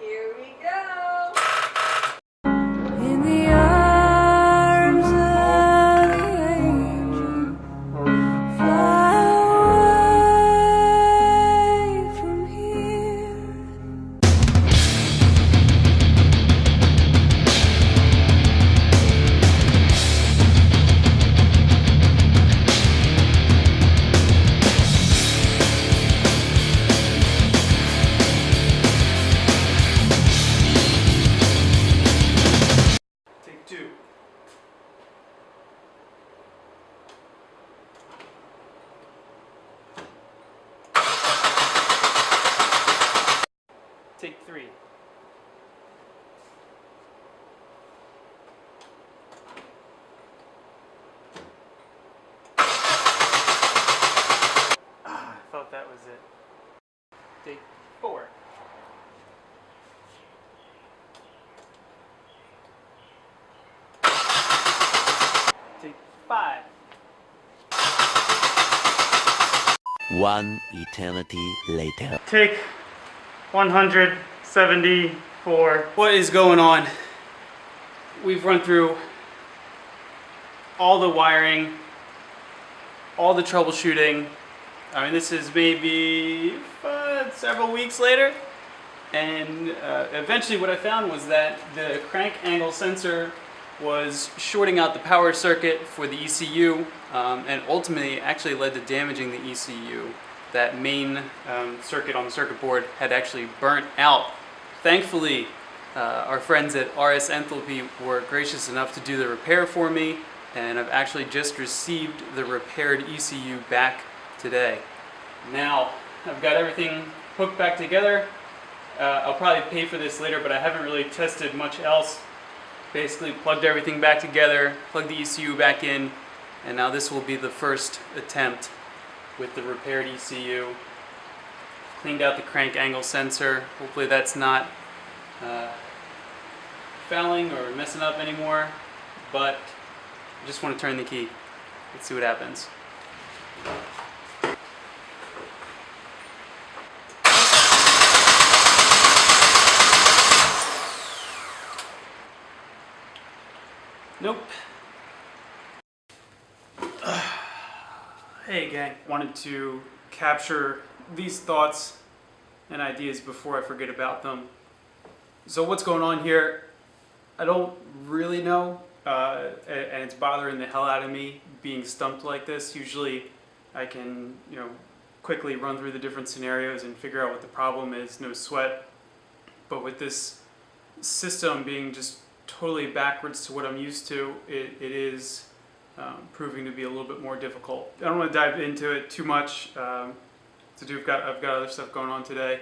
Here we go. In the arms of the angel, fly away from here. Take two. Take three. I thought that was it. Take four. Take five. One eternity later. Take 174. What is going on? We've run through all the wiring, all the troubleshooting. I mean, this is maybe several weeks later. And eventually what I found was that the crank angle sensor was shorting out the power circuit for the ECU, and ultimately actually led to damaging the ECU. That main circuit on the circuit board had actually burnt out. Thankfully, our friends at RS Enthalpy were gracious enough to do the repair for me, and I've actually just received the repaired ECU back today. Now, I've got everything hooked back together. I'll probably pay for this later, but I haven't really tested much else. Basically plugged everything back together, plugged the ECU back in, and now this will be the first attempt with the repaired ECU. Cleaned out the crank angle sensor. Hopefully that's not fouling or messing up anymore, but I just want to turn the key. Let's see what happens. Nope. Hey gang, wanted to capture these thoughts and ideas before I forget about them. So what's going on here? I don't really know, and it's bothering the hell out of me being stumped like this. Usually I can, quickly run through the different scenarios and figure out what the problem is, no sweat. But with this system being just totally backwards to what I'm used to, it is proving to be a little bit more difficult. I don't want to dive into it too much. I've got other stuff going on today,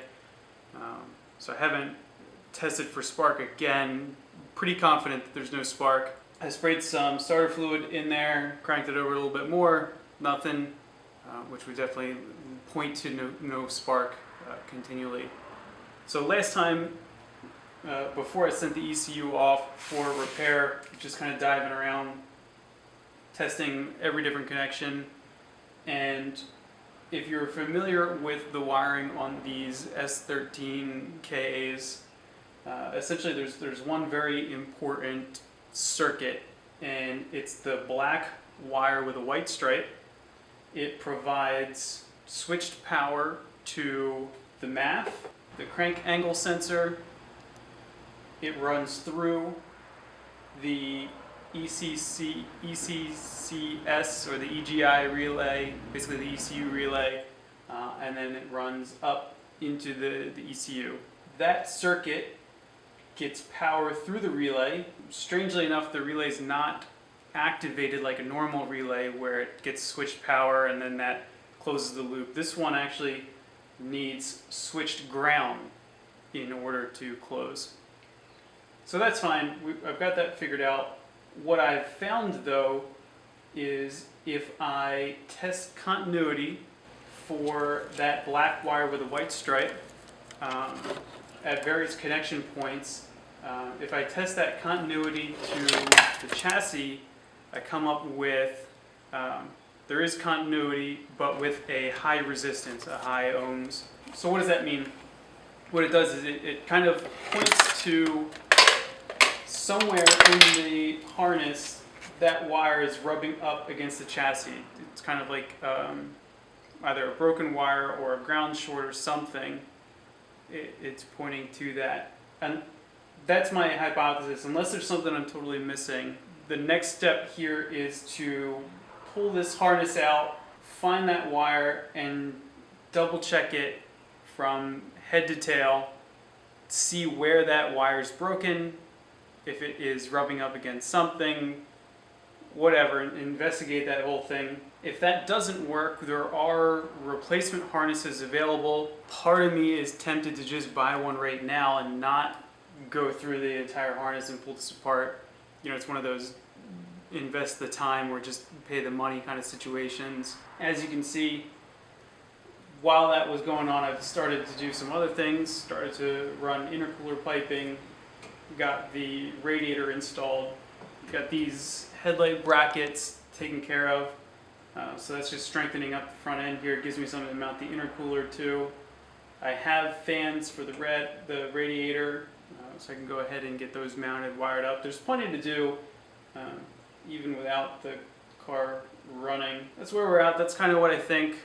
so I haven't tested for spark again. Pretty confident that there's no spark. I sprayed some starter fluid in there, cranked it over a little bit more, nothing, which would definitely point to no spark continually. So last time, before I sent the ECU off for repair, just kind of diving around, testing every different connection. And if you're familiar with the wiring on these S13KAs, essentially there's one very important circuit, and it's the black wire with a white stripe. It provides switched power to the MAF, the crank angle sensor. It runs through the ECCS or the EGI relay, basically the ECU relay, and then it runs up into the ECU. That circuit gets power through the relay. Strangely enough, the relay is not activated like a normal relay where it gets switched power and then that closes the loop. This one actually needs switched ground in order to close. So that's fine, I've got that figured out. What I've found though is if I test continuity for that black wire with a white stripe at various connection points, if I test that continuity to the chassis, I come up with, there is continuity but with a high resistance, a high ohms. So what does that mean? what it does is it kind of points to somewhere in the harness that wire is rubbing up against the chassis. It's kind of like either a broken wire or a ground short or something. It's pointing to that. And that's my hypothesis. Unless there's something I'm totally missing, the next step here is to pull this harness out, find that wire, and double check it from head to tail, see where that wire is broken, if it is rubbing up against something, whatever, and investigate that whole thing. If that doesn't work, there are replacement harnesses available. Part of me is tempted to just buy one right now and not go through the entire harness and pull this apart. You know, it's one of those invest the time or just pay the money kind of situations. As you can see, while that was going on, I've started to do some other things. Started to run intercooler piping, got the radiator installed, got these headlight brackets taken care of. So that's just strengthening up the front end here. It gives me something to mount the intercooler to. I have fans for the radiator, so I can go ahead and get those mounted, wired up. There's plenty to do, even without the car running. That's where we're at. That's kind of what I think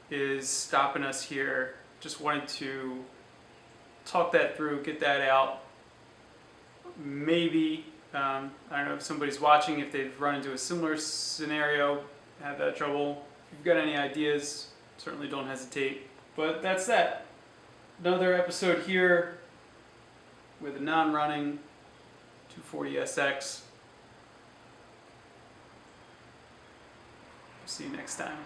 is stopping us here. Just wanted to talk that through, get that out. Maybe, I don't know if somebody's watching, if they've run into a similar scenario, had that trouble. If you've got any ideas, certainly don't hesitate. But that's that. Another episode here with a non-running 240SX. See you next time.